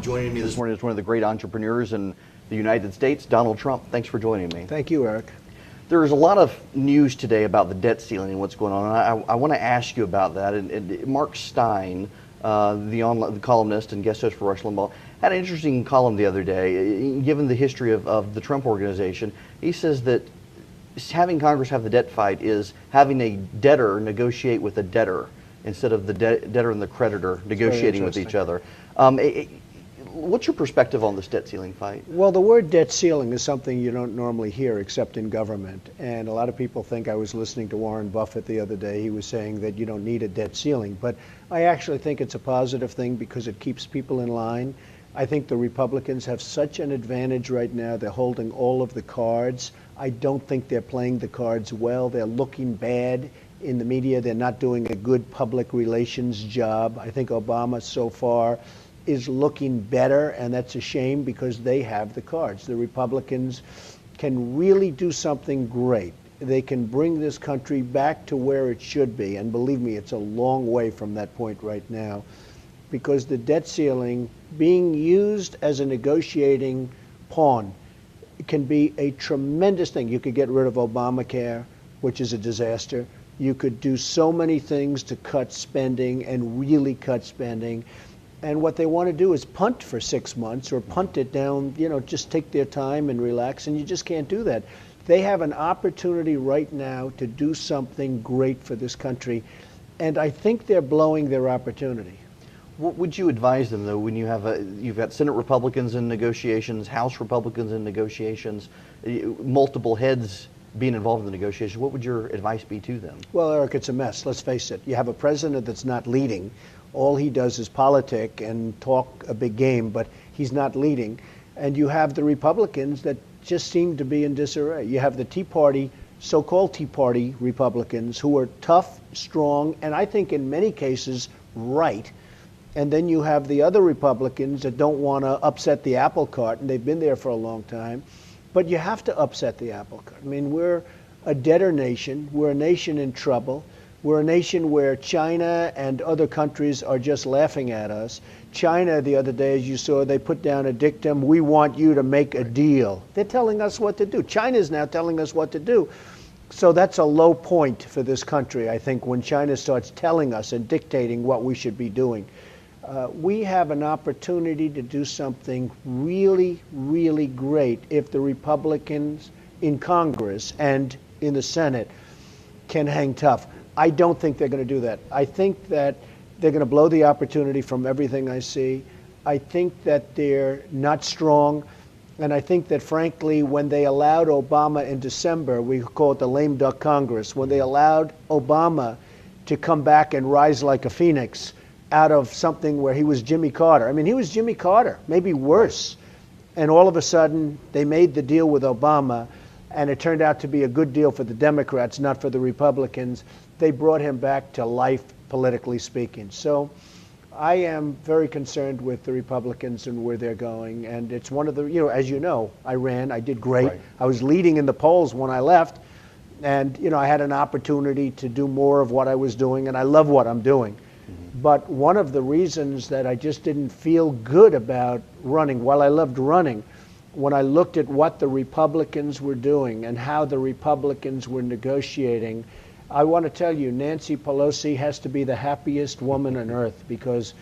Joining me this morning is one of the great entrepreneurs in the United States, Donald Trump. Thanks for joining me. Thank you, Eric. There's a lot of news today about the debt ceiling and what's going on. I want to ask you about that. And Mark Steyn, the columnist and guest host for Rush Limbaugh, had an interesting column the other day. Given the history of the Trump organization, he says that having Congress have the debt fight is having a debtor negotiate with a debtor instead of the debtor and the creditor negotiating with each other. What's your perspective on this debt ceiling fight? Well, the word debt ceiling is something you don't normally hear except in government. And a lot of people think I was listening to Warren Buffett the other day. He was saying that you don't need a debt ceiling. But I actually think it's a positive thing because it keeps people in line. I think the Republicans have such an advantage right now. They're holding all of the cards. I don't think they're playing the cards well. They're looking bad in the media. They're not doing a good public relations job. I think Obama so far is looking better, and that's a shame because they have the cards. The Republicans can really do something great. They can bring this country back to where it should be, and believe me, it's a long way from that point right now, because the debt ceiling being used as a negotiating pawn can be a tremendous thing. You could get rid of Obamacare, which is a disaster. You could do so many things to cut spending and really cut spending. And what they want to do is punt for 6 months or punt it down, just take their time and relax, and you just can't do that. They have an opportunity right now to do something great for this country, and I think they're blowing their opportunity. What would you advise them, though, when you've got Senate Republicans in negotiations, House Republicans in negotiations, multiple heads being involved in the negotiation? What would your advice be to them? Well, Eric, it's a mess. Let's face it. You have a president that's not leading. All he does is politic and talk a big game, but he's not leading. And you have the Republicans that just seem to be in disarray. You have the Tea Party, so-called Tea Party Republicans, who are tough, strong, and I think in many cases right. And then you have the other Republicans that don't want to upset the apple cart, and they've been there for a long time. But you have to upset the apple cart. I mean, we're a debtor nation. We're a nation in trouble. We're a nation where China and other countries are just laughing at us. China, the other day, as you saw, they put down a dictum, we want you to make a deal. They're telling us what to do. China's now telling us what to do. So that's a low point for this country, I think, when China starts telling us and dictating what we should be doing. We have an opportunity to do something really, really great if the Republicans in Congress and in the Senate can hang tough. I don't think they're going to do that. I think that they're going to blow the opportunity from everything I see. I think that they're not strong. And I think that, frankly, when they allowed Obama in December, we call it the lame duck Congress, when they allowed Obama to come back and rise like a phoenix out of something where he was Jimmy Carter. I mean, he was Jimmy Carter, maybe worse. And all of a sudden, they made the deal with Obama, and it turned out to be a good deal for the Democrats, not for the Republicans. They brought him back to life, politically speaking. So I am very concerned with the Republicans and where they're going. And it's one of the, as you know, I ran, I did great. Right. I was leading in the polls when I left. And, I had an opportunity to do more of what I was doing, and I love what I'm doing. Mm-hmm. But one of the reasons that I just didn't feel good about running, while I loved running, when I looked at what the Republicans were doing and how the Republicans were negotiating, I want to tell you, Nancy Pelosi has to be the happiest woman on earth because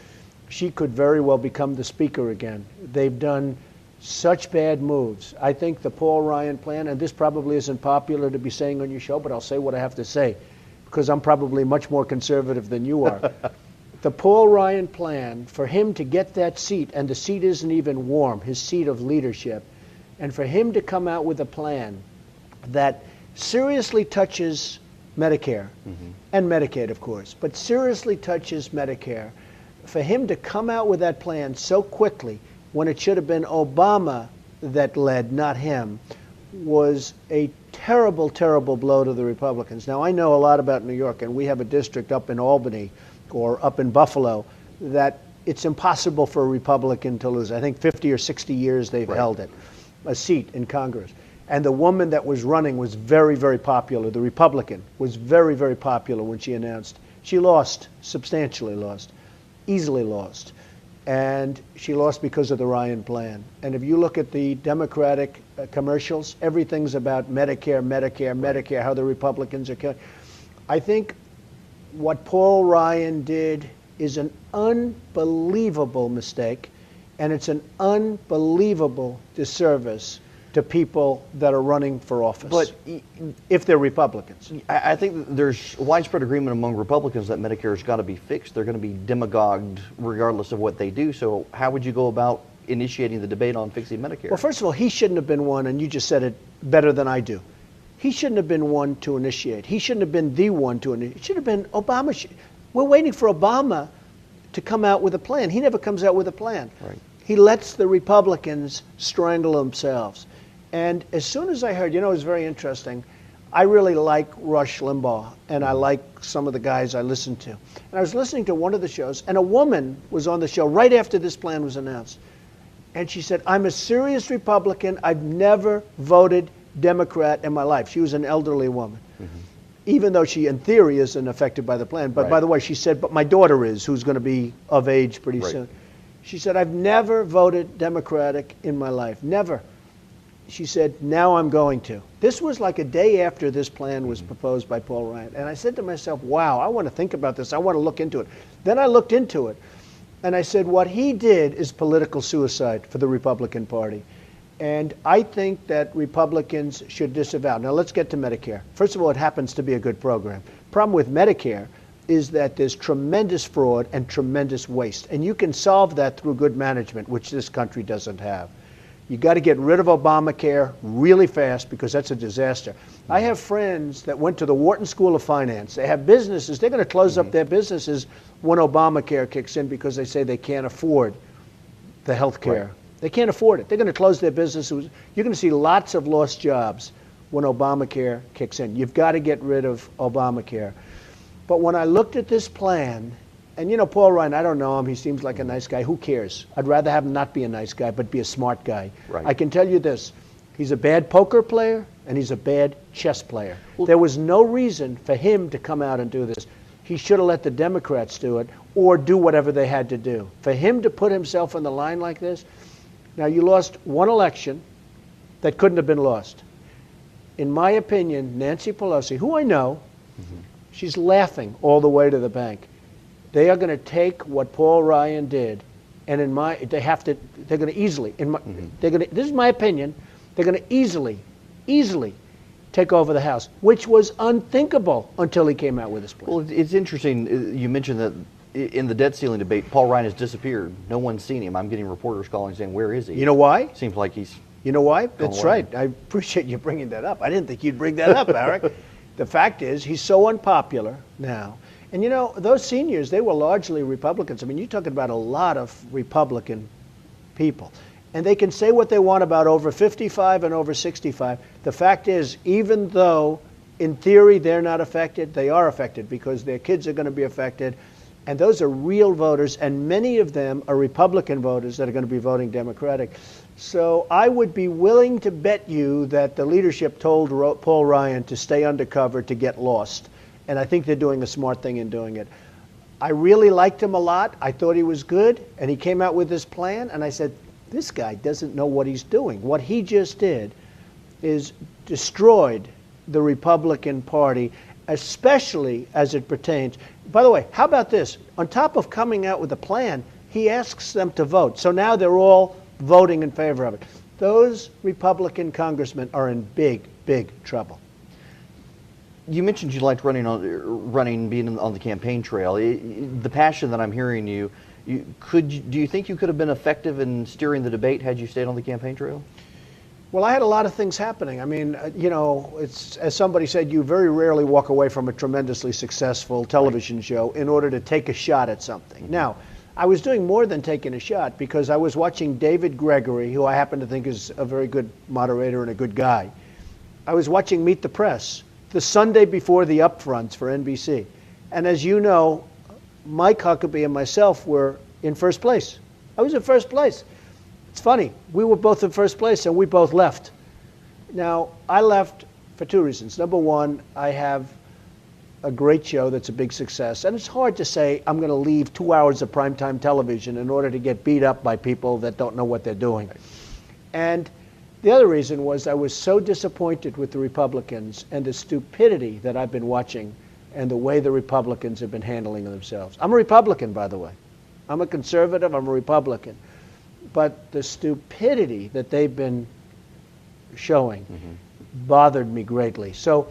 she could very well become the speaker again. They've done such bad moves. I think the Paul Ryan plan, and this probably isn't popular to be saying on your show, but I'll say what I have to say because I'm probably much more conservative than you are. The Paul Ryan plan, for him to get that seat, and the seat isn't even warm, his seat of leadership, and for him to come out with a plan that seriously touches Medicare, and Medicaid, of course, but seriously touches Medicare, for him to come out with that plan so quickly when it should have been Obama that led, not him, was a terrible, terrible blow to the Republicans. Now, I know a lot about New York, and we have a district up in Albany or up in Buffalo that it's impossible for a Republican to lose. I think 50 or 60 years they've held it, a seat in Congress. And the woman that was running was very, very popular. The Republican was very, very popular when she announced. She lost, substantially lost, easily lost. and she lost because of the Ryan plan. And if you look at the Democratic commercials, everything's about Medicare, Medicare, Medicare, how the Republicans are killing. I think what Paul Ryan did is an unbelievable mistake, and it's an unbelievable disservice to people that are running for office, But if they're Republicans. I think that there's widespread agreement among Republicans that Medicare's got to be fixed. They're going to be demagogued regardless of what they do. So how would you go about initiating the debate on fixing Medicare? Well, first of all, he shouldn't have been one, and you just said it better than I do. He shouldn't have been one to initiate. He shouldn't have been the one to initiate. It should have been Obama. We're waiting for Obama to come out with a plan. He never comes out with a plan. Right. He lets the Republicans strangle themselves. And as soon as I heard, it was very interesting. I really like Rush Limbaugh, and I like some of the guys I listen to. And I was listening to one of the shows, and a woman was on the show right after this plan was announced. And she said, I'm a serious Republican. I've never voted Democrat in my life. She was an elderly woman, even though she, in theory, isn't affected by the plan. But by the way, she said, but my daughter is, who's going to be of age pretty soon. She said, I've never voted Democratic in my life. Never. She said, now I'm going to. This was like a day after this plan was proposed by Paul Ryan. And I said to myself, wow, I want to think about this. I want to look into it. Then I looked into it. And I said, what he did is political suicide for the Republican Party. And I think that Republicans should disavow. Now, let's get to Medicare. First of all, it happens to be a good program. Problem with Medicare is that there's tremendous fraud and tremendous waste. And you can solve that through good management, which this country doesn't have. You got to get rid of Obamacare really fast because that's a disaster. I have friends that went to the Wharton School of Finance. They have businesses. They're going to close up their businesses when Obamacare kicks in because they say they can't afford the health care. Right. They can't afford it. They're going to close their businesses. You're going to see lots of lost jobs when Obamacare kicks in. You've got to get rid of Obamacare. But when I looked at this plan, and Paul Ryan, I don't know him. He seems like a nice guy. Who cares? I'd rather have him not be a nice guy, but be a smart guy. Right. I can tell you this. He's a bad poker player, and he's a bad chess player. There was no reason for him to come out and do this. He should have let the Democrats do it or do whatever they had to do. For him to put himself on the line like this, now you lost one election that couldn't have been lost. In my opinion, Nancy Pelosi, who I know, she's laughing all the way to the bank. They are going to take what Paul Ryan did, and they're going to easily, this is my opinion, they're going to easily take over the House, which was unthinkable until he came out with this plan. Well, it's interesting. You mentioned that in the debt ceiling debate, Paul Ryan has disappeared. No one's seen him. I'm getting reporters calling saying, where is he? You know why? Seems like he's... You know why? That's right. I appreciate you bringing that up. I didn't think you'd bring that up, Eric. The fact is, he's so unpopular now. And those seniors, they were largely Republicans. I mean, you're talking about a lot of Republican people. And they can say what they want about over 55 and over 65. The fact is, even though in theory they're not affected, they are affected because their kids are going to be affected. And those are real voters, and many of them are Republican voters that are going to be voting Democratic. So I would be willing to bet you that the leadership told Paul Ryan to stay undercover, to get lost. And I think they're doing a smart thing in doing it. I really liked him a lot. I thought he was good. And he came out with this plan. And I said, this guy doesn't know what he's doing. What he just did is destroyed the Republican Party, especially as it pertains. By the way, how about this? On top of coming out with a plan, he asks them to vote. So now they're all voting in favor of it. Those Republican congressmen are in big, big trouble. You mentioned you liked being on the campaign trail. The passion that I'm hearing do you think you could have been effective in steering the debate had you stayed on the campaign trail? Well, I had a lot of things happening. I mean, it's, as somebody said, you very rarely walk away from a tremendously successful television show in order to take a shot at something. Now, I was doing more than taking a shot because I was watching David Gregory, who I happen to think is a very good moderator and a good guy. I was watching Meet the Press the Sunday before the upfronts for NBC. And as you know, Mike Huckabee and myself were in first place. I was in first place. It's funny, we were both in first place and we both left. Now, I left for two reasons. Number one, I have a great show that's a big success. And it's hard to say, I'm going to leave 2 hours of primetime television in order to get beat up by people that don't know what they're doing. And the other reason was I was so disappointed with the Republicans and the stupidity that I've been watching and the way the Republicans have been handling themselves. I'm a Republican, by the way. I'm a conservative, I'm a Republican. But the stupidity that they've been showing bothered me greatly. So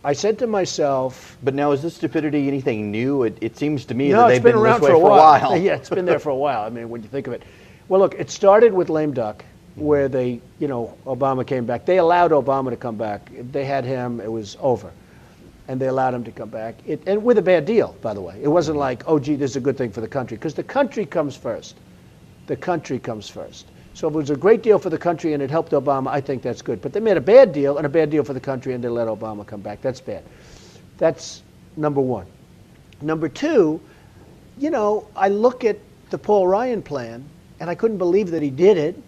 I said to myself... But now, is this stupidity anything new? It seems to me no, that they've been around this way for a while. Yeah, it's been there for a while. I mean, when you think of it. Well, look, it started with lame duck, where they, Obama came back. They allowed Obama to come back. If they had him, it was over. And they allowed him to come back. And with a bad deal, by the way. It wasn't like, oh, gee, this is a good thing for the country. Because the country comes first. The country comes first. So if it was a great deal for the country and it helped Obama, I think that's good. But they made a bad deal and a bad deal for the country and they let Obama come back. That's bad. That's number one. Number two, I look at the Paul Ryan plan and I couldn't believe that he did it.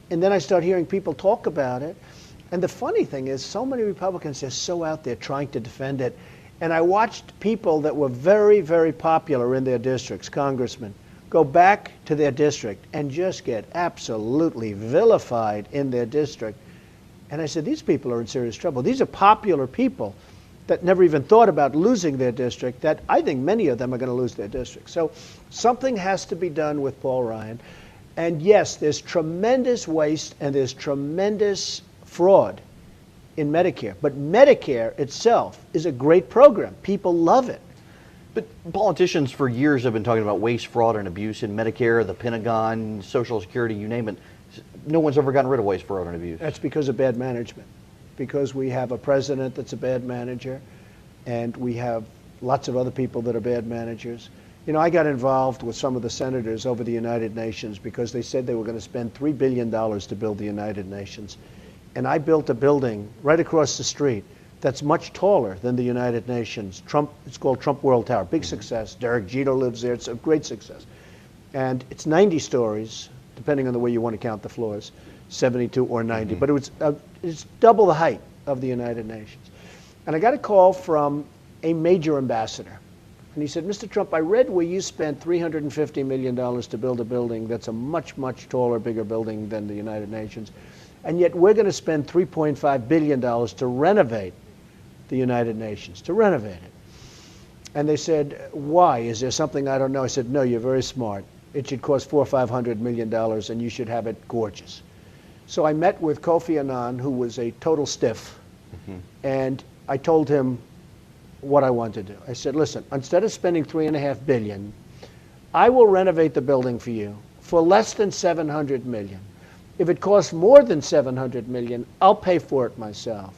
And then I start hearing people talk about it. And the funny thing is, so many Republicans are so out there trying to defend it. And I watched people that were very, very popular in their districts, congressmen, go back to their district and just get absolutely vilified in their district. And I said, these people are in serious trouble. These are popular people that never even thought about losing their district, that I think many of them are going to lose their district. So something has to be done with Paul Ryan. And yes, there's tremendous waste and there's tremendous fraud in Medicare. But Medicare itself is a great program. People love it. But politicians for years have been talking about waste, fraud, and abuse in Medicare, the Pentagon, Social Security, you name it. No one's ever gotten rid of waste, fraud, and abuse. That's because of bad management. Because we have a president that's a bad manager, and we have lots of other people that are bad managers. I got involved with some of the senators over the United Nations because they said they were going to spend $3 billion to build the United Nations. And I built a building right across the street that's much taller than the United Nations. It's called Trump World Tower. Big success. Derek Jeter lives there. It's a great success. And it's 90 stories, depending on the way you want to count the floors, 72 or 90. But it's double the height of the United Nations. And I got a call from a major ambassador. And he said, Mr. Trump, I read where you spent $350 million to build a building that's a much, much taller, bigger building than the United Nations. And yet we're going to spend $3.5 billion to renovate the United Nations, to renovate it. And they said, why? Is there something I don't know? I said, no, you're very smart. It should cost $400 or $500 million and you should have it gorgeous. So I met with Kofi Annan, who was a total stiff, and I told him what I wanted to do. I said, listen, instead of spending $3.5 billion, I will renovate the building for you for less than $700 million. If it costs more than $700 million, I'll pay for it myself.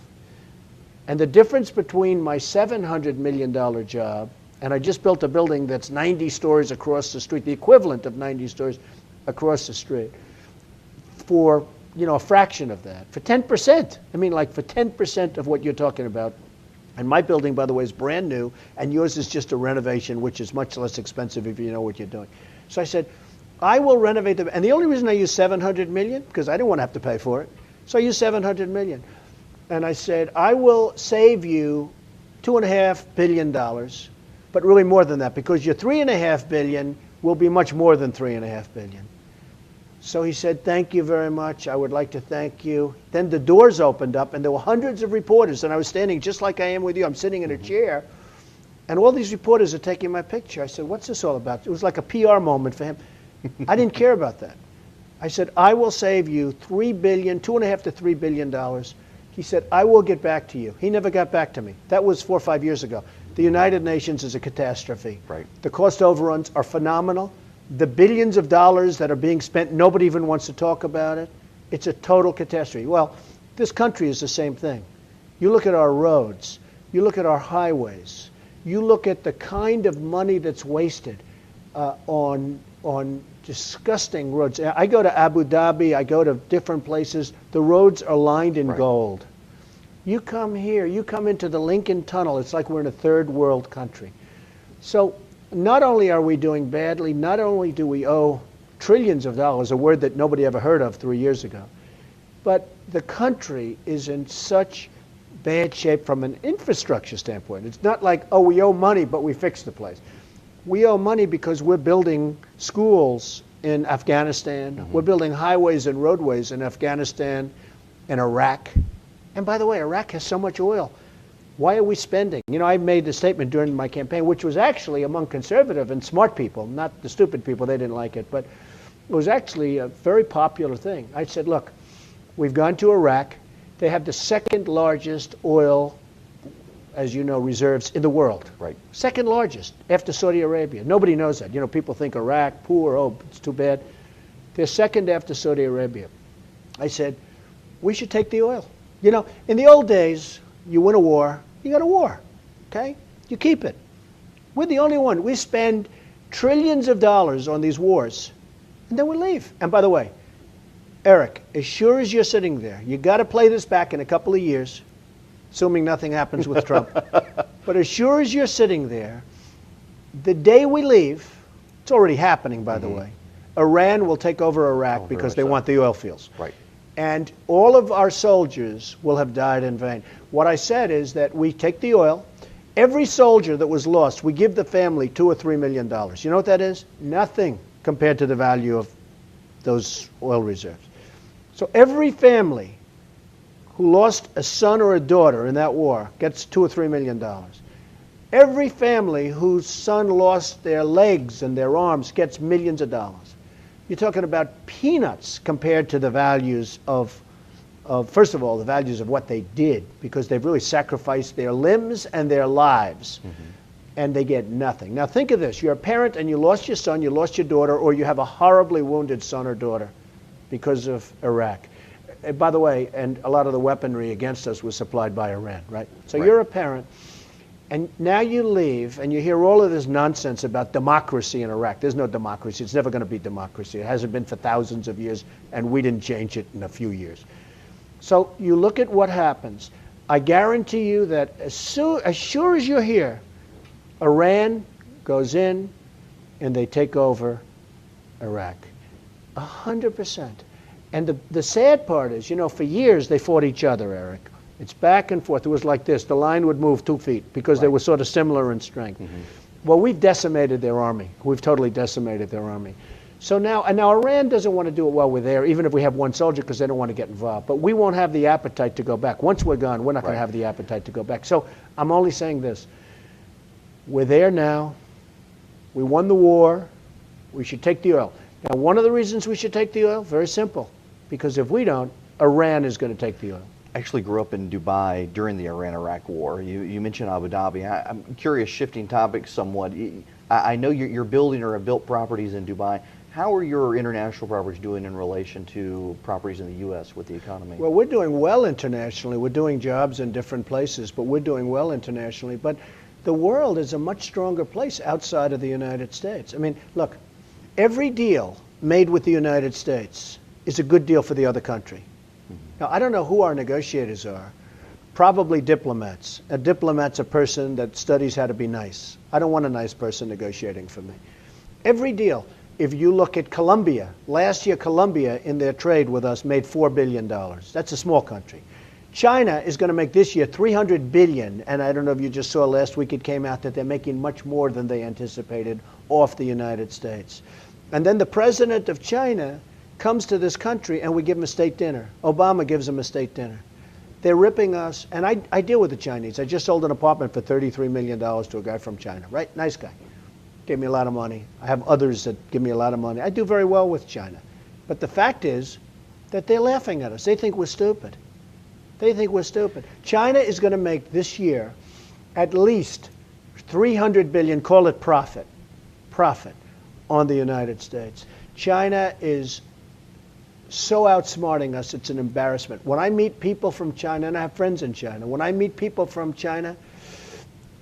And the difference between my $700 million job, and I just built a building that's 90 stories across the street, the equivalent of 90 stories across the street, for a fraction of that, for 10%. I mean, like for 10% of what you're talking about. And my building, by the way, is brand new, and yours is just a renovation, which is much less expensive if you know what you're doing. So I said, I will renovate them. And the only reason I used $700 million, because I didn't want to have to pay for it, so I used $700 million. And I said, I will save you $2.5 billion, but really more than that, because your $3.5 billion will be much more than $3.5 billion. So he said, thank you very much. I would like to thank you. Then the doors opened up, and there were hundreds of reporters, and I was standing just like I am with you. I'm sitting in a chair, and all these reporters are taking my picture. I said, what's this all about? It was like a PR moment for him. I didn't care about that. I said, I will save you $2.5 to $3 billion. He said, I will get back to you. He never got back to me. That was 4 or 5 years ago. The United Nations is a catastrophe. Right. The cost overruns are phenomenal. The billions of dollars that are being spent, nobody even wants to talk about it. It's a total catastrophe. Well, this country is the same thing. You look at our roads. You look at our highways. You look at the kind of money that's wasted on disgusting roads. I go to Abu Dhabi. I go to different places. The roads are lined in gold. You come here. You come into the Lincoln Tunnel. It's like we're in a third world country. So not only are we doing badly, not only do we owe trillions of dollars, a word that nobody ever heard of 3 years ago, but the country is in such bad shape from an infrastructure standpoint. It's not like, oh, we owe money, but we fixed the place. We owe money because we're building schools in Afghanistan. Mm-hmm. We're building highways and roadways in Afghanistan and Iraq. And by the way, Iraq has so much oil. Why are we spending? You know, I made the statement during my campaign, which was actually among conservative and smart people, not the stupid people, they didn't like it, but it was actually a very popular thing. I said, look, we've gone to Iraq. They have the second largest oil, as you know, reserves in the world. Right. Second largest after Saudi Arabia. Nobody knows that. You know, people think Iraq, poor, oh, it's too bad. They're second after Saudi Arabia. I said, we should take the oil. You know, in the old days, you win a war, you got a war, okay? You keep it. We're the only one. We spend trillions of dollars on these wars, and then we leave. And by the way, Eric, as sure as you're sitting there, you got to play this back in a couple of years, assuming nothing happens with Trump. But as sure as you're sitting there, the day we leave, it's already happening, by the way, Iran will take over Iraq because they want the oil fields. Right. And all of our soldiers will have died in vain. What I said is that we take the oil. Every soldier that was lost, we give the family $2 or $3 million. You know what that is? Nothing compared to the value of those oil reserves. So every family who lost a son or a daughter in that war gets $2 or $3 million. Every family whose son lost their legs and their arms gets millions of dollars. You're talking about peanuts compared to the values of first of all, the values of what they did, because they've really sacrificed their limbs and their lives, and they get nothing. Now think of this. You're a parent and you lost your son, you lost your daughter, or you have a horribly wounded son or daughter because of Iraq. By the way, and a lot of the weaponry against us was supplied by Iran, right? So you're a parent. And now you leave, and you hear all of this nonsense about democracy in Iraq. There's no democracy. It's never going to be democracy. It hasn't been for thousands of years, and we didn't change it in a few years. So you look at what happens. I guarantee you that as sure as you're here, Iran goes in, and they take over Iraq. 100%. And the sad part is, you know, for years they fought each other, Eric. It's back and forth. It was like this. The line would move 2 feet because they were sort of similar in strength. Well, we've decimated their army. We've totally decimated their army. So now Iran doesn't want to do it while we're there, even if we have one soldier, because they don't want to get involved. But we won't have the appetite to go back. Once we're gone, we're not going to have the appetite to go back. So I'm only saying this. We're there now. We won the war. We should take the oil. Now, one of the reasons we should take the oil, very simple, because if we don't, Iran is going to take the oil. Actually grew up in Dubai during the Iran-Iraq war. You mentioned Abu Dhabi. I'm curious, shifting topics somewhat. I know you're building or have built properties in Dubai. How are your international properties doing in relation to properties in the U.S. with the economy? Well, we're doing well internationally. We're doing jobs in different places, but we're doing well internationally. But the world is a much stronger place outside of the United States. I mean, look, every deal made with the United States is a good deal for the other country. Now, I don't know who our negotiators are. Probably diplomats. A diplomat's a person that studies how to be nice. I don't want a nice person negotiating for me. Every deal. If you look at Colombia, last year Colombia in their trade with us made $4 billion. That's a small country. China is going to make this year $300 billion, and I don't know if you just saw last week it came out that they're making much more than they anticipated off the United States. And then the president of China comes to this country and we give him a state dinner. Obama gives him a state dinner. They're ripping us, and I deal with the Chinese. I just sold an apartment for $33 million to a guy from China, right? Nice guy. Gave me a lot of money. I have others that give me a lot of money. I do very well with China. But the fact is that they're laughing at us. They think we're stupid. They think we're stupid. China is going to make this year at least $300 billion, call it profit, on the United States. China is so outsmarting us, it's an embarrassment. When I meet people from China, and I have friends in China, when I meet people from China,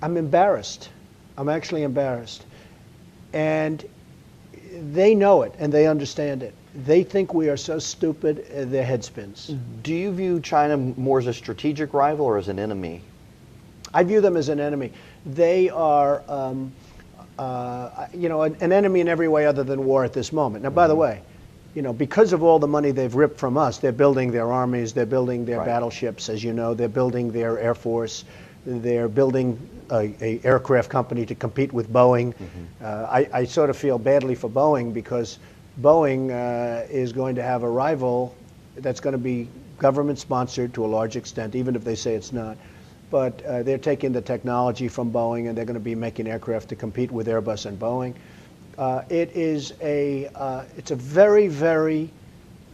I'm embarrassed. I'm actually embarrassed. And they know it, and they understand it. They think we are so stupid, their head spins. Do you view China more as a strategic rival or as an enemy? I view them as an enemy. They are, you know, an enemy in every way other than war at this moment. Now, by the way, because of all the money they've ripped from us, they're building their armies, they're building their Right. battleships, as you know, they're building their Air Force, they're building a aircraft company to compete with Boeing. I sort of feel badly for Boeing because Boeing is going to have a rival that's going to be government sponsored to a large extent, even if they say it's not. But they're taking the technology from Boeing and they're going to be making aircraft to compete with Airbus and Boeing. It's a very, very,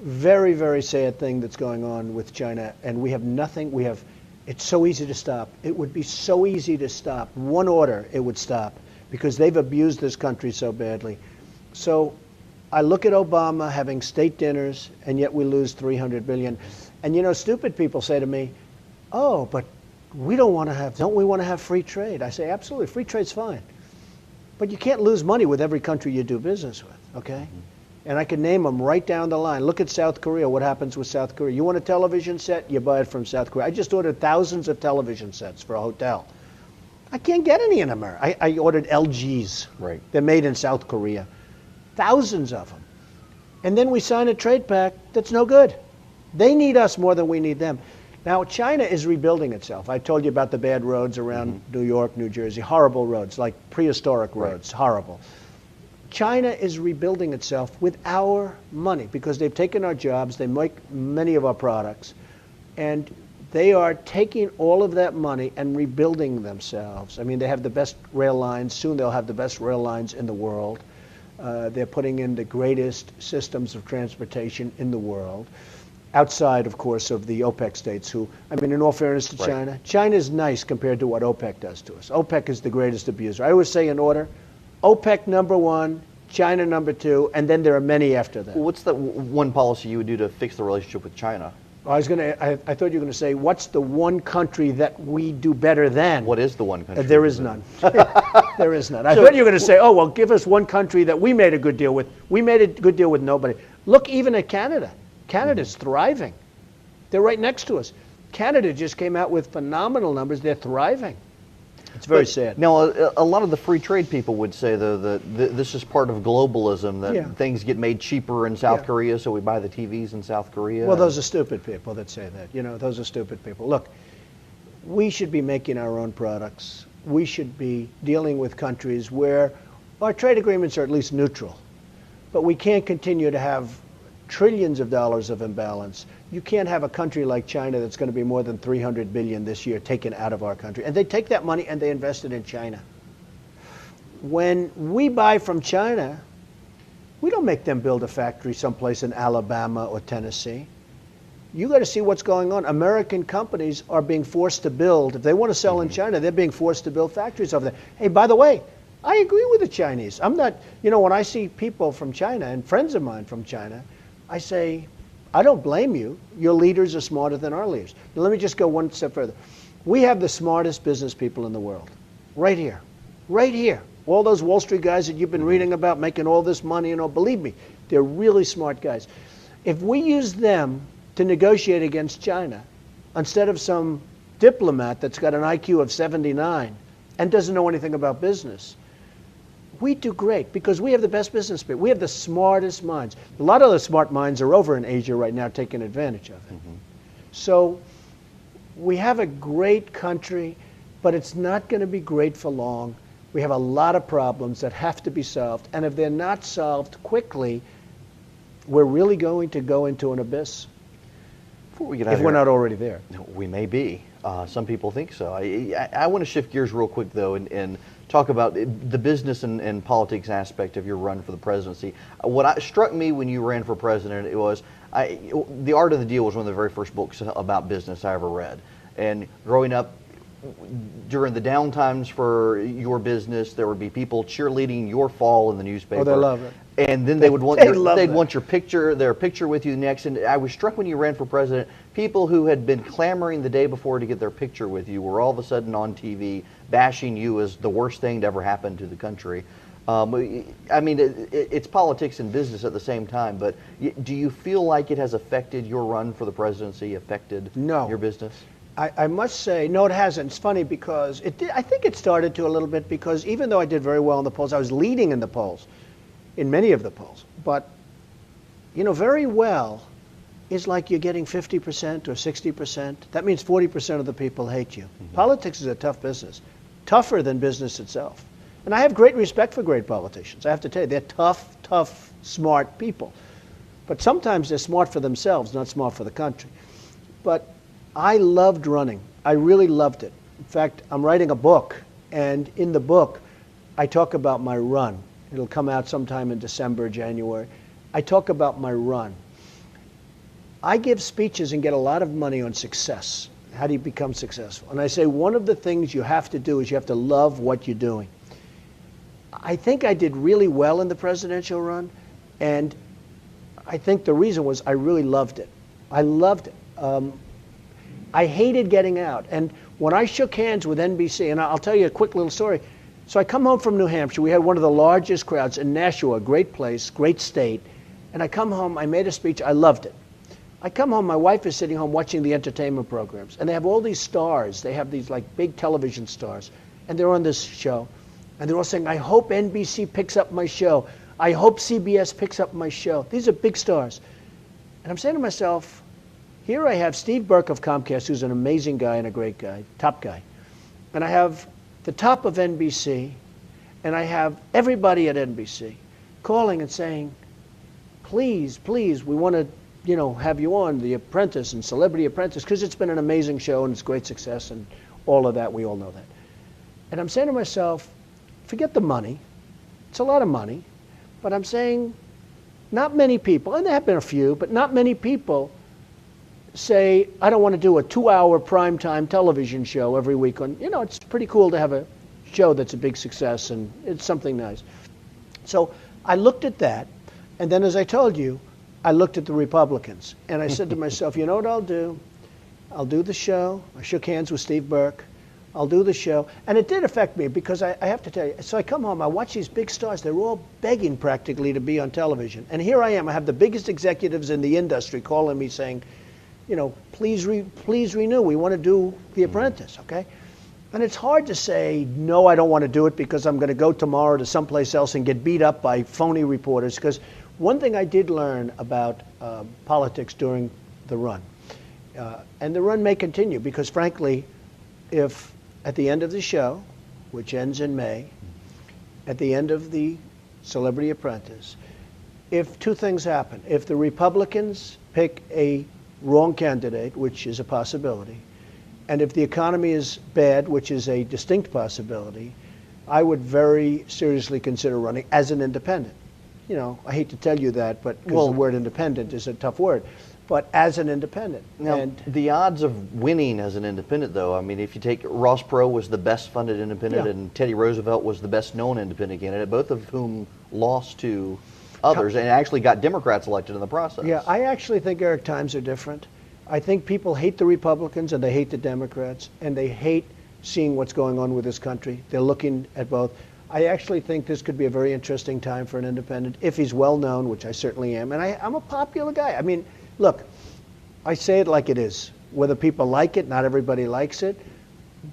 very, very sad thing that's going on with China, and we have nothing. It's so easy to stop. It would be so easy to stop. One order, it would stop, because they've abused this country so badly. So I look at Obama having state dinners, and yet we lose $300 billion. And stupid people say to me, "Oh, but don't we want to have free trade?" I say, absolutely, free trade's fine. But you can't lose money with every country you do business with, okay? And I can name them right down the line. Look at South Korea, what happens with South Korea. You want a television set, you buy it from South Korea. I just ordered thousands of television sets for a hotel. I can't get any in America. I ordered LGs. Right. They're made in South Korea. Thousands of them. And then we sign a trade pact that's no good. They need us more than we need them. Now, China is rebuilding itself. I told you about the bad roads around New York, New Jersey, horrible roads, like prehistoric roads, horrible. China is rebuilding itself with our money because they've taken our jobs, they make many of our products, and they are taking all of that money and rebuilding themselves. I mean, they have the best rail lines. Soon they'll have the best rail lines in the world. They're putting in the greatest systems of transportation in the world. Outside, of course, of the OPEC states in all fairness to China, China's nice compared to what OPEC does to us. OPEC is the greatest abuser. I always say in order, OPEC number one, China number two, and then there are many after that. Well, what's the one policy you would do to fix the relationship with China? I thought you were going to say, what's the one country that we do better than? What is the one country? There is none. There is none. I thought you were going to say, oh, well, give us one country that we made a good deal with. We made a good deal with nobody. Look even at Canada. Canada's thriving. They're right next to us. Canada just came out with phenomenal numbers. They're thriving. It's very sad. Now, a lot of the free trade people would say, though, that this is part of globalism, that things get made cheaper in South Korea, so we buy the TVs in South Korea. Well, those are stupid people that say that. Those are stupid people. Look, we should be making our own products. We should be dealing with countries where our trade agreements are at least neutral. But we can't continue to have trillions of dollars of imbalance. You can't have a country like China that's going to be more than $300 billion this year taken out of our country. And they take that money and they invest it in China. When we buy from China, we don't make them build a factory someplace in Alabama or Tennessee. You got to see what's going on. American companies are being forced to build. If they want to sell in China, they're being forced to build factories over there. Hey, by the way, I agree with the Chinese. I'm not, when I see people from China and friends of mine from China, I say, I don't blame you. Your leaders are smarter than our leaders. Now, let me just go one step further. We have the smartest business people in the world. Right here. Right here. All those Wall Street guys that you've been reading about making all this money and all, believe me, they're really smart guys. If we use them to negotiate against China, instead of some diplomat that's got an IQ of 79 and doesn't know anything about business, we do great because we have the best business people. We have the smartest minds. A lot of the smart minds are over in Asia right now taking advantage of it. So we have a great country, but it's not going to be great for long. We have a lot of problems that have to be solved. And if they're not solved quickly, we're really going to go into an abyss. Before we get out if we're not already there. We may be. Some people think so. I want to shift gears real quick, though, and talk about the business and politics aspect of your run for the presidency. What struck me when you ran for president, it was The Art of the Deal was one of the very first books about business I ever read. And growing up, during the downtimes for your business, there would be people cheerleading your fall in the newspaper. Oh, they love it. And then they'd want their picture with you next. And I was struck when you ran for president, people who had been clamoring the day before to get their picture with you were all of a sudden on TV bashing you as the worst thing to ever happen to the country. It's politics and business at the same time, but do you feel like it has affected your run for the presidency, affected your business? I must say, no, it hasn't. It's funny because I think it started to a little bit because even though I did very well in the polls, I was leading in the polls, in many of the polls. But very well is like you're getting 50% or 60%. That means 40% of the people hate you. Politics is a tough business, tougher than business itself. And I have great respect for great politicians. I have to tell you, they're tough, smart people. But sometimes they're smart for themselves, not smart for the country. But I loved running. I really loved it. In fact, I'm writing a book, and in the book, I talk about my run. It'll come out sometime in December, January. I talk about my run. I give speeches and get a lot of money on success. How do you become successful? And I say one of the things you have to do is you have to love what you're doing. I think I did really well in the presidential run, and I think the reason was I really loved it. I loved it. I hated getting out. And when I shook hands with NBC, and I'll tell you a quick little story. So I come home from New Hampshire. We had one of the largest crowds in Nashua, great place, great state. And I come home, I made a speech, I loved it. I come home, my wife is sitting home watching the entertainment programs, and they have all these stars. They have these like big television stars, and they're on this show, and they're all saying, I hope NBC picks up my show. I hope CBS picks up my show. These are big stars. And I'm saying to myself, here I have Steve Burke of Comcast, who's an amazing guy and a great guy, top guy. And I have the top of NBC, and I have everybody at NBC calling and saying, please, we want to have you on The Apprentice and Celebrity Apprentice, because it's been an amazing show and it's great success and all of that. We all know that. And I'm saying to myself, forget the money. It's a lot of money. But I'm saying not many people, and there have been a few, but not many people say, I don't want to do a 2-hour primetime television show every week. It's pretty cool to have a show that's a big success and it's something nice. So I looked at that, and then as I told you, I looked at the Republicans, and I said to myself, you know what I'll do? I'll do the show. I shook hands with Steve Burke. I'll do the show. And it did affect me because I have to tell you, so I come home, I watch these big stars. They're all begging practically to be on television. And here I am. I have the biggest executives in the industry calling me saying, please renew. We want to do The Apprentice, okay? And it's hard to say, no, I don't want to do it because I'm going to go tomorrow to someplace else and get beat up by phony reporters. Because one thing I did learn about politics during the run, and the run may continue because frankly, if at the end of the show, which ends in May, at the end of the Celebrity Apprentice, if two things happen, if the Republicans pick a wrong candidate, which is a possibility, and if the economy is bad, which is a distinct possibility, I would very seriously consider running as an independent. I hate to tell you that, but because the word independent is a tough word, but as an independent. Now, and the odds of winning as an independent, though, I mean, if you take Ross Perot was the best funded independent, Yeah. and Teddy Roosevelt was the best known independent candidate, both of whom lost to others and actually got Democrats elected in the process. Yeah, I actually think, Eric, times are different. I think people hate the Republicans and they hate the Democrats, and they hate seeing what's going on with this country. They're looking at both. I actually think this could be a very interesting time for an independent, if he's well known, which I certainly am. And I'm a popular guy. I mean, look, I say it like it is. Whether people like it, not everybody likes it,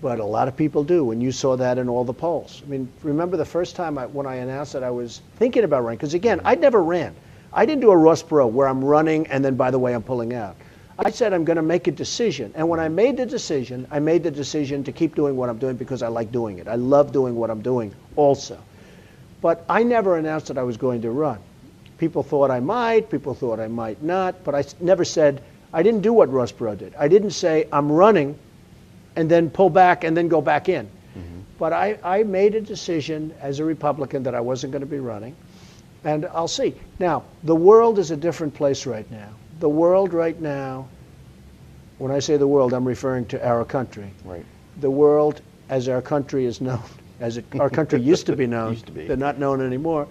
but a lot of people do, and you saw that in all the polls. I mean, remember the first time when I announced that I was thinking about running, because again, I'd never ran. I didn't do a Ross Perot where I'm running and then, by the way, I'm pulling out. I said I'm going to make a decision, and when I made the decision, I made the decision to keep doing what I'm doing because I like doing it. I love doing what I'm doing also. But I never announced that I was going to run. People thought I might, people thought I might not, but I never said, I didn't do what Ross Perot did. I didn't say I'm running and then pull back and then go back in. But I made a decision as a Republican that I wasn't going to be running, and I'll see. Now, the world is a different place right now. The world right now, when I say the world, I'm referring to our country. Right. The world, as our country is known, our country used to be known, Used to be. they're not known anymore.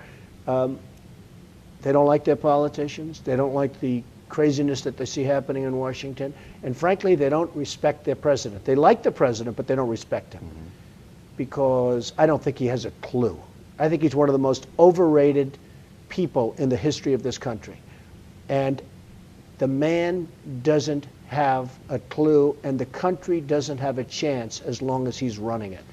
They don't like their politicians. They don't like the craziness that they see happening in Washington. And frankly, they don't respect their president. They like the president, but they don't respect him. Because I don't think he has a clue. I think he's one of the most overrated people in the history of this country. And the man doesn't have a clue, and the country doesn't have a chance as long as he's running it.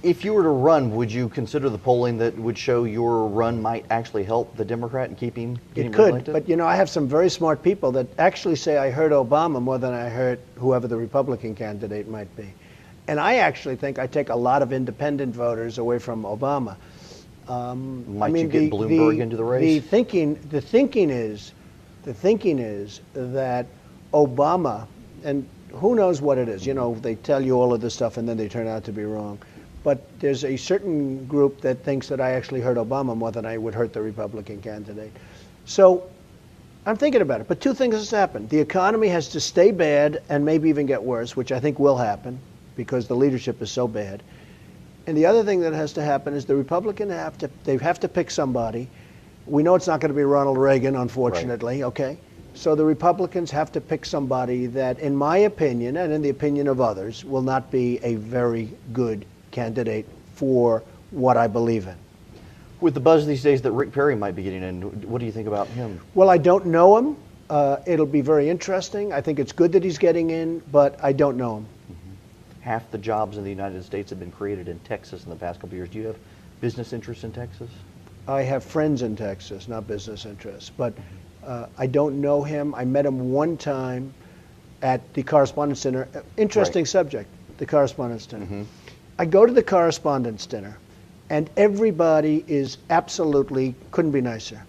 If you were to run, would you consider the polling that would show your run might actually help the Democrat in getting It could, reelected? but I have some very smart people that actually say I hurt Obama more than I hurt whoever the Republican candidate might be. And I actually think I take a lot of independent voters away from Obama. Might you get Bloomberg into the race? The thinking is that Obama, and who knows what it is, they tell you all of this stuff and then they turn out to be wrong. But there's a certain group that thinks that I actually hurt Obama more than I would hurt the Republican candidate. So I'm thinking about it. But two things has happened. The economy has to stay bad and maybe even get worse, which I think will happen because the leadership is so bad. And the other thing that has to happen is the Republicans have to pick somebody. We know it's not going to be Ronald Reagan, unfortunately, right. Okay? So the Republicans have to pick somebody that, in my opinion, and in the opinion of others, will not be a very good candidate for what I believe in. With the buzz these days that Rick Perry might be getting in, what do you think about him? Well, I don't know him. It'll be very interesting. I think it's good that he's getting in, but I don't know him. Half the jobs in the United States have been created in Texas in the past couple of years. Do you have business interests in Texas? I have friends in Texas, not business interests, but I don't know him. I met him one time at the Correspondence Dinner. Interesting subject, the Correspondence Dinner. I go to the Correspondence Dinner, and everybody is absolutely, couldn't be nicer.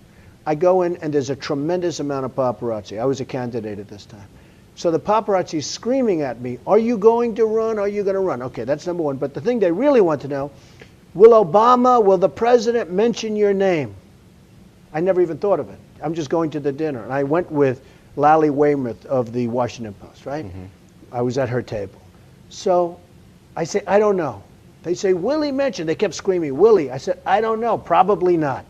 I go in, and there's a tremendous amount of paparazzi. I was a candidate at this time. So the paparazzi is screaming at me, are you going to run? Are you going to run? Okay, that's number one. But the thing they really want to know, will the president mention your name? I never even thought of it. I'm just going to the dinner. And I went with Lally Weymouth of the Washington Post, right? I was at her table. So I say, I don't know. They say, will he mention? They kept screaming, will he? I said, I don't know, probably not.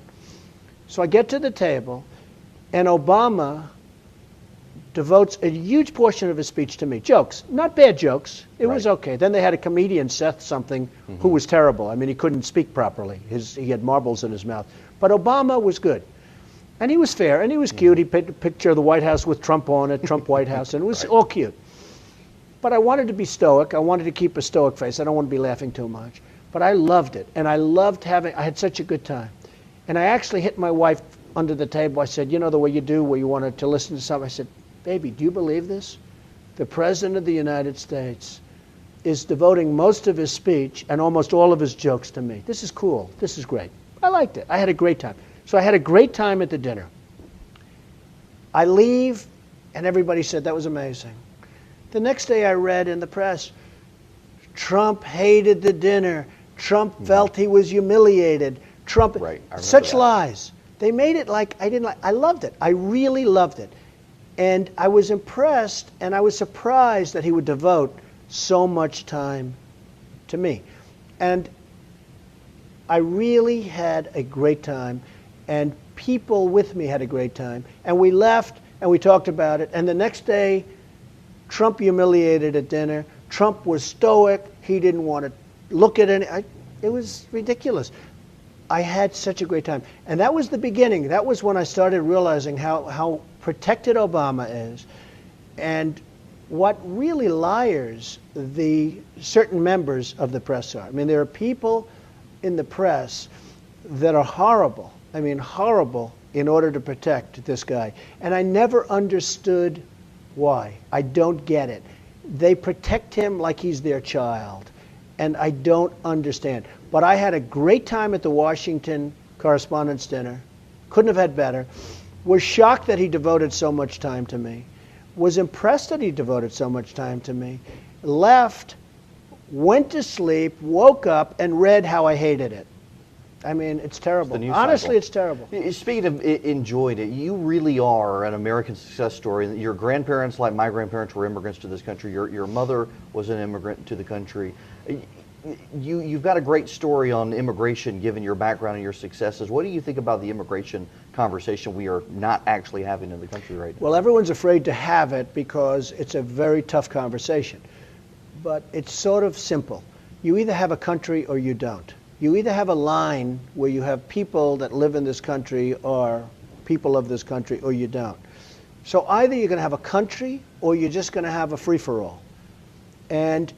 So I get to the table, and Obama devotes a huge portion of his speech to me. Jokes, not bad jokes. It was okay. Then they had a comedian, Seth something, who was terrible. I mean, he couldn't speak properly. He had marbles in his mouth. But Obama was good. And he was fair, and he was cute. He picked a picture of the White House with Trump on it, Trump White House, and it was all cute. But I wanted to be stoic. I wanted to keep a stoic face. I don't want to be laughing too much. But I loved it, and I had such a good time. And I actually hit my wife under the table. I said, the way you do, where you wanted to listen to something. I said, baby, do you believe this? The President of the United States is devoting most of his speech and almost all of his jokes to me. This is cool. This is great. I liked it. I had a great time. So I had a great time at the dinner. I leave, and everybody said that was amazing. The next day I read in the press, Trump hated the dinner. Trump felt he was humiliated. Trump, such that. Lies. They made it like I didn't like. I loved it. I really loved it. And I was impressed, and I was surprised that he would devote so much time to me. And I really had a great time, and people with me had a great time. And we left, and we talked about it. And the next day, Trump humiliated at dinner. Trump was stoic. He didn't want to look at any. It was ridiculous. I had such a great time. And that was the beginning. That was when I started realizing how protected Obama is, and what really liars the certain members of the press are. I mean, there are people in the press that are horrible. I mean, horrible in order to protect this guy. And I never understood why. I don't get it. They protect him like he's their child, and I don't understand. But I had a great time at the Washington Correspondence Dinner. Couldn't have had better. Was shocked that he devoted so much time to me. Was impressed that he devoted so much time to me. Left, went to sleep, woke up, and read how I hated it. I mean, it's terrible. Honestly, it's terrible. Speaking of enjoyed it, you really are an American success story. Your grandparents, like my grandparents, were immigrants to this country. Your mother was an immigrant to the country. You've got a great story on immigration, given your background and your successes. What do you think about the immigration conversation we are not actually having in the country right now? Well, everyone's afraid to have it because it's a very tough conversation. But it's sort of simple. You either have a country or you don't. You either have a line where you have people that live in this country or people of this country, or you don't. So either you're going to have a country or you're just going to have a free-for-all. And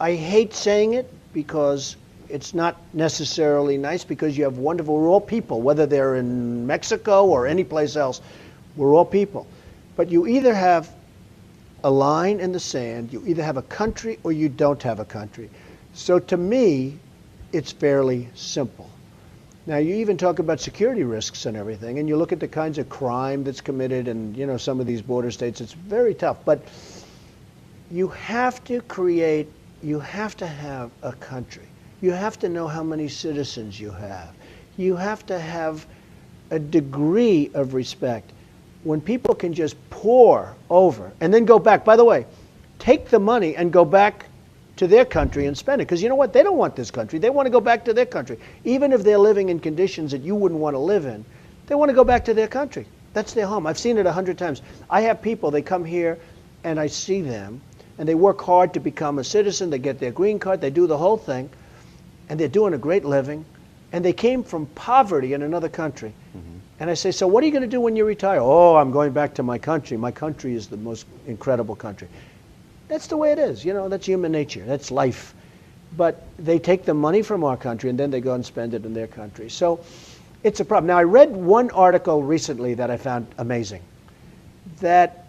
I hate saying it, because it's not necessarily nice, because you have wonderful, we're all people, whether they're in Mexico or any place else, we're all people. But you either have a line in the sand, you either have a country or you don't have a country. So to me, it's fairly simple. Now, you even talk about security risks and everything, and you look at the kinds of crime that's committed in, you know, some of these border states, it's very tough. But you have to create, you have to have a country. You have to know how many citizens you have. You have to have a degree of respect. When people can just pour over and then go back, by the way, take the money and go back to their country and spend it. Because you know what? They don't want this country. They want to go back to their country. Even if they're living in conditions that you wouldn't want to live in, they want to go back to their country. That's their home. I've seen it 100 times. I have people, they come here and I see them, and they work hard to become a citizen. They get their green card. They do the whole thing, and they're doing a great living. And they came from poverty in another country. And I say, so what are you going to do when you retire? Oh, I'm going back to my country. My country is the most incredible country. That's the way it is. You know, that's human nature. That's life. But they take the money from our country and then they go and spend it in their country. So it's a problem. Now, I read one article recently that I found amazing. That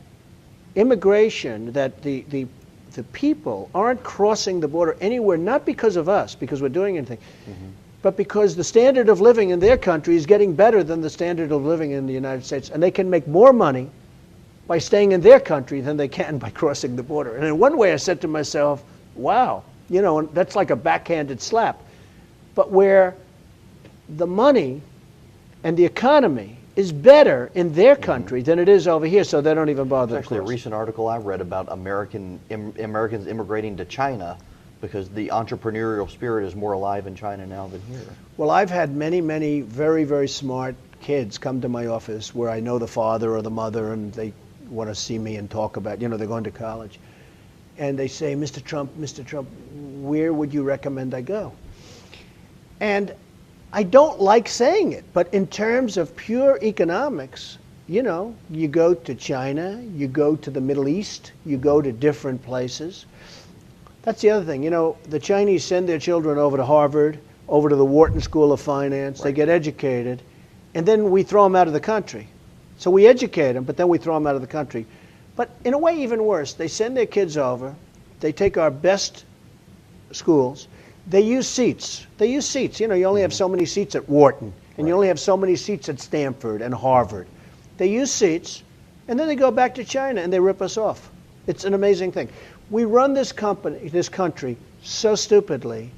immigration, that the people aren't crossing the border anywhere, not because of us, because we're doing anything, but because the standard of living in their country is getting better than the standard of living in the United States. And they can make more money by staying in their country than they can by crossing the border. And in one way I said to myself, wow, you know, that's like a backhanded slap. But where the money and the economy is better in their country than it is over here, so they don't even bother. There's actually a recent article I read about Americans immigrating to China because the entrepreneurial spirit is more alive in China now than here. Well, I've had many, many very, very smart kids come to my office where I know the father or the mother, and they want to see me and talk about, you know, they're going to college. And they say, Mr. Trump, where would you recommend I go? And I don't like saying it, but in terms of pure economics, you know, you go to China, you go to the Middle East, you go to different places. That's the other thing. You know, the Chinese send their children over to Harvard, over to the Wharton School of Finance. Right. They get educated, and then we throw them out of the country. So we educate them, but then we throw them out of the country. But in a way, even worse, they send their kids over. They take our best schools. They use seats. They use seats. You know, you only have so many seats at Wharton, and you only have so many seats at Stanford and Harvard. They use seats, and then they go back to China and they rip us off. It's an amazing thing. We run this country so stupidly,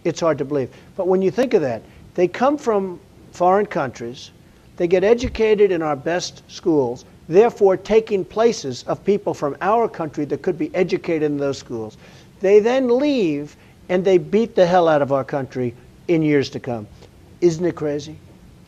it's hard to believe. But when you think of that, they come from foreign countries, they get educated in our best schools, therefore taking places of people from our country that could be educated in those schools. They then leave and they beat the hell out of our country in years to come. Isn't it crazy?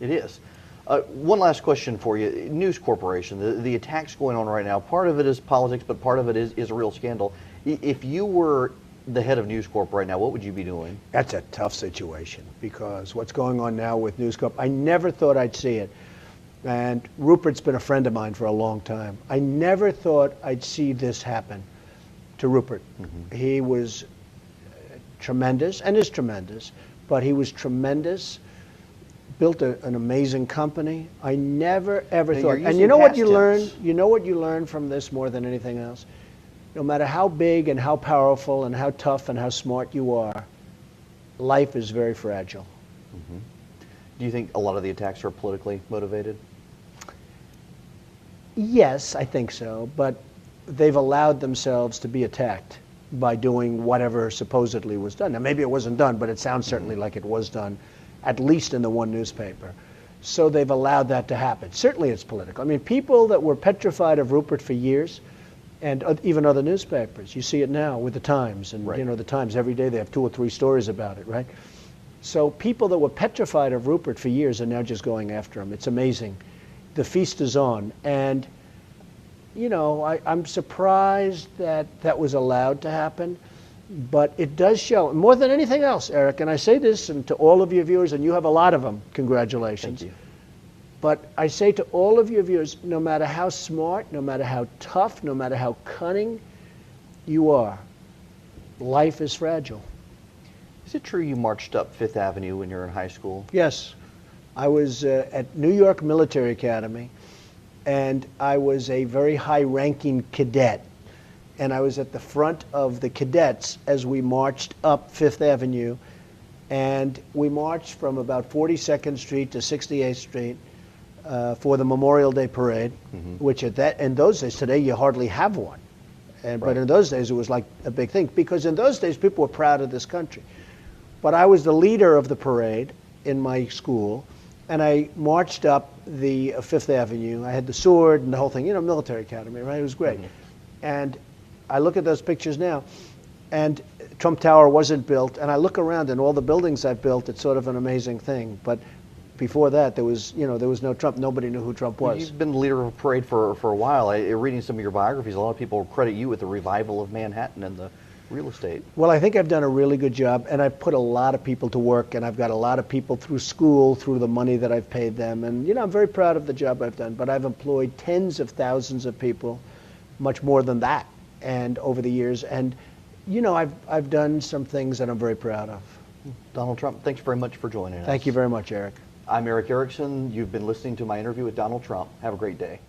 It is. One last question for you. News Corporation, the attacks going on right now, part of it is politics, but part of it is a real scandal. If you were the head of News Corp right now, what would you be doing? That's a tough situation, because what's going on now with News Corp, I never thought I'd see it. And Rupert's been a friend of mine for a long time. I never thought I'd see this happen to Rupert. He was tremendous, and is tremendous, but he was tremendous. Built an amazing company. I never ever thought. And you know what you learn? You know what you learn from this more than anything else? No matter how big and how powerful and how tough and how smart you are, life is very fragile. Do you think a lot of the attacks are politically motivated? Yes, I think so, but they've allowed themselves to be attacked by doing whatever supposedly was done. Now, maybe it wasn't done, but it sounds certainly like it was done, at least in the one newspaper. So they've allowed that to happen. Certainly it's political. I mean, people that were petrified of Rupert for years, and even other newspapers, you see it now with the Times, and you know, the Times, every day they have 2 or 3 stories about it, right? So people that were petrified of Rupert for years are now just going after him. It's amazing. The feast is on. And, you know, I'm surprised that that was allowed to happen. But it does show, more than anything else, Eric, and I say this and to all of your viewers, and you have a lot of them, congratulations. Thank you. But I say to all of your viewers, no matter how smart, no matter how tough, no matter how cunning you are, life is fragile. Is it true you marched up Fifth Avenue when you were in high school? Yes. I was at New York Military Academy, and I was a very high-ranking cadet. And I was at the front of the cadets as we marched up Fifth Avenue. And we marched from about 42nd Street to 68th Street for the Memorial Day Parade, which in those days, today you hardly have one. But in those days, it was like a big thing, because in those days, people were proud of this country. But I was the leader of the parade in my school, and I marched up the Fifth Avenue. I had the sword and the whole thing, military academy, right? It was great. And I look at those pictures now, and Trump Tower wasn't built, and I look around and all the buildings I've built, it's sort of an amazing thing. But before that, there was no Trump. Nobody knew who Trump was. You've been the leader of a parade for a while. Reading some of your biographies, a lot of people credit you with the revival of Manhattan and the real estate. Well, I think I've done a really good job, and I've put a lot of people to work, and I've got a lot of people through school, through the money that I've paid them. And, I'm very proud of the job I've done. But I've employed tens of thousands of people, much more than that, and over the years. And, I've done some things that I'm very proud of. Donald Trump, thanks very much for joining us. Thank you very much, Eric. I'm Eric Erickson. You've been listening to my interview with Donald Trump. Have a great day.